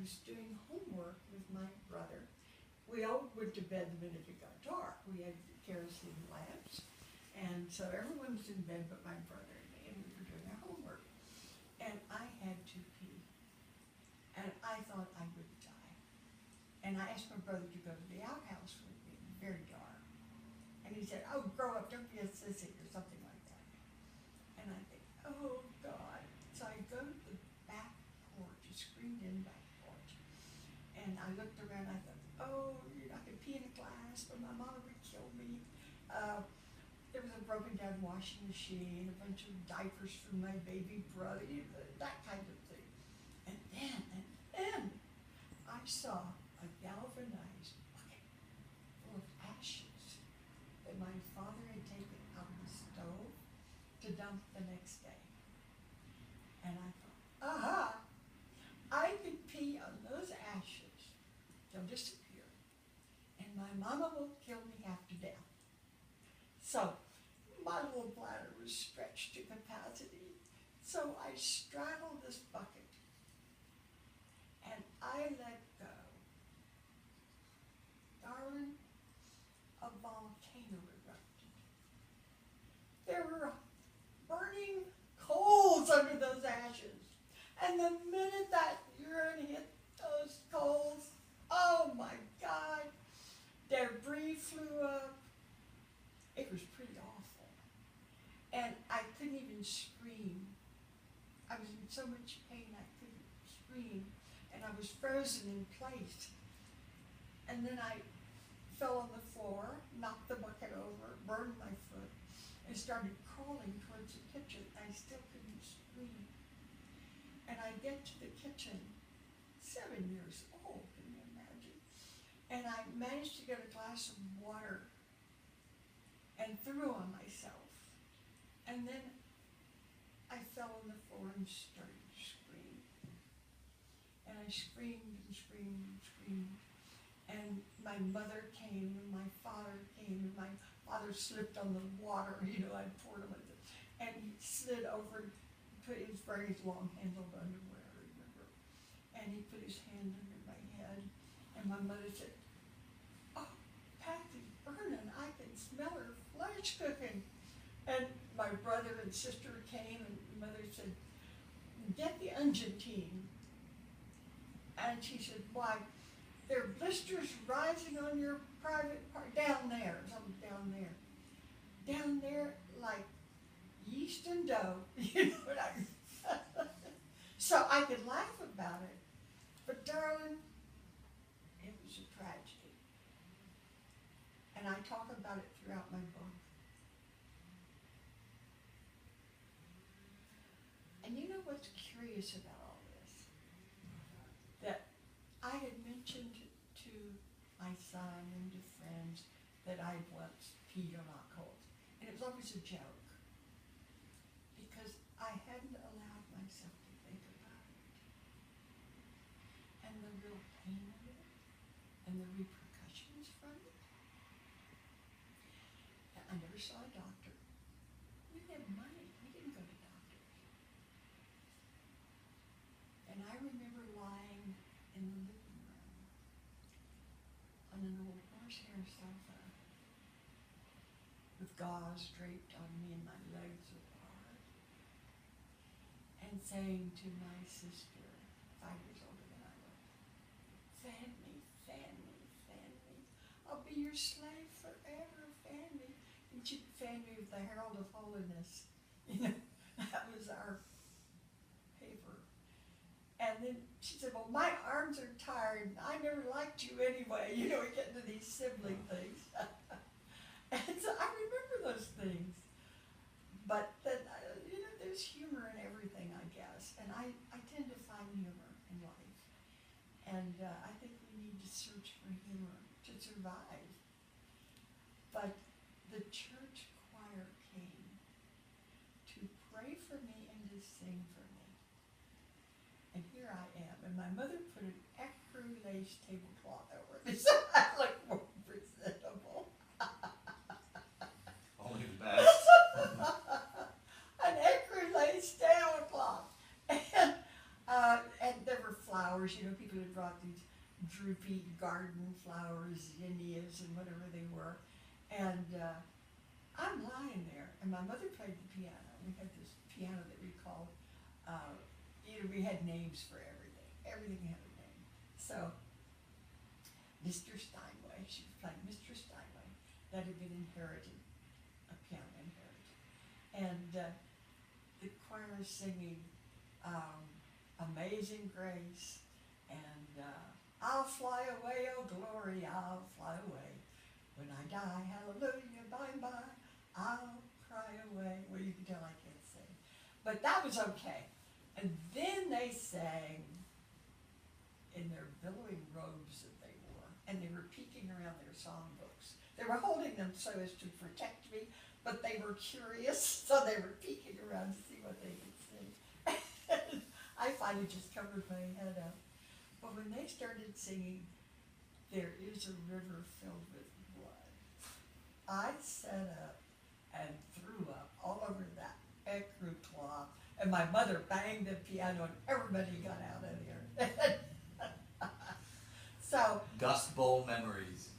was doing homework with my brother. We all went to bed the minute it got dark. We had kerosene lamps, and so everyone was in bed but my brother and me, and we were doing our homework. And I had to pee, and I thought I would die. And I asked my brother to go to the outhouse with me, very dark. And he said, "Oh, grow up, don't be a sissy," or something like that. And I think, oh God. So I go to the back porch, a screened-in back porch, and I looked around. I thought, oh, I could pee in a glass, but my mom would kill me. There was a broken down washing machine, a bunch of diapers from my baby brother, that kind of thing. And then I saw a galvanized bucket full of ashes that my father had taken out of the stove to dump the next day. And I thought, aha, I could pee on those ashes. They'll disappear. And my mama will kill me half to death. So my little bladder was stretched to capacity. So I straddled this bucket and I let go. Darling, a volcano erupted. There were burning coals under those ashes. And the minute that urine hit those coals, oh my God, debris flew up. It was pretty awful. And I couldn't even scream. I was in so much pain I couldn't scream. And I was frozen in place. And then I fell on the floor, knocked the bucket over, burned my foot, and started crawling towards the kitchen. I still couldn't scream. And I get to the kitchen, 7 years old, can you imagine? And I managed to get a glass of water and threw on myself. And then I fell on the floor and started to scream. And I screamed and screamed and screamed. And my mother came and my father came and my father slipped on the water, I poured him with it. And he slid over and put his very long handled underwear, I remember. And he put his hand under my head. And my mother said, "Oh, Patsy's burning. I can smell her flesh cooking." And my brother and sister came and mother said, "Get the Ungentine." And she said, "Why, there are blisters rising on your private part down there," something down there. Down there like yeast and dough, what I so I could laugh about it. But darling, it was a tragedy. And I talk about it throughout my book. And you know what's curious about all this? That I had mentioned to my son and to friends that I once peed on hot coals. And it was always a joke. Because I hadn't allowed myself to think about it. And the real pain of it. And the repercussions from it. And I never saw a doctor. We didn't have money. We didn't go to doctors. And I remember lying in the living room on an old horsehair sofa with gauze draped on me and my legs apart, and saying to my sister, 5 years older than I was, "Fan me, fan me, fan me. I'll be your slave forever, fan me." And she'd fan me with the Herald of Holiness. That was our paper. And then she said, "Well, my arms are tired, and I never liked you anyway." We get into these sibling things. And so I remember those things. But then, there's humor in everything, I guess. And I tend to find humor in life. And I think we need to search for humor to survive. But the church choir came to pray for me and to sing for me. And here I am. And my mother put an ecru lace tablecloth over me, so I look more presentable. Only the best. An ecru lace tablecloth. And there were flowers, flowers, you know, people had brought these droopy garden flowers, zinnias and whatever they were. And I'm lying there, and my mother played the piano. We had this piano that we called, we had names for everything. Everything had a name. So, Mr. Steinway, she was playing Mr. Steinway. That had been inherited, a piano inherited. And the choir is singing Amazing Grace, and I'll fly away, oh glory, I'll fly away. When I die, hallelujah, by and by, I'll cry away. Well, you can tell I can't sing. But that was okay. And then they sang in their billowing robes that they wore, and they were peeking around their songbooks. They were holding them so as to protect me, but they were curious, so they were peeking around to see what they could sing. I finally just covered my head up. But when they started singing, There is a River Filled with Blood, I sat up and threw up all over that ecru cloth, and my mother banged the piano, and everybody got out of there. So Dust Bowl memories.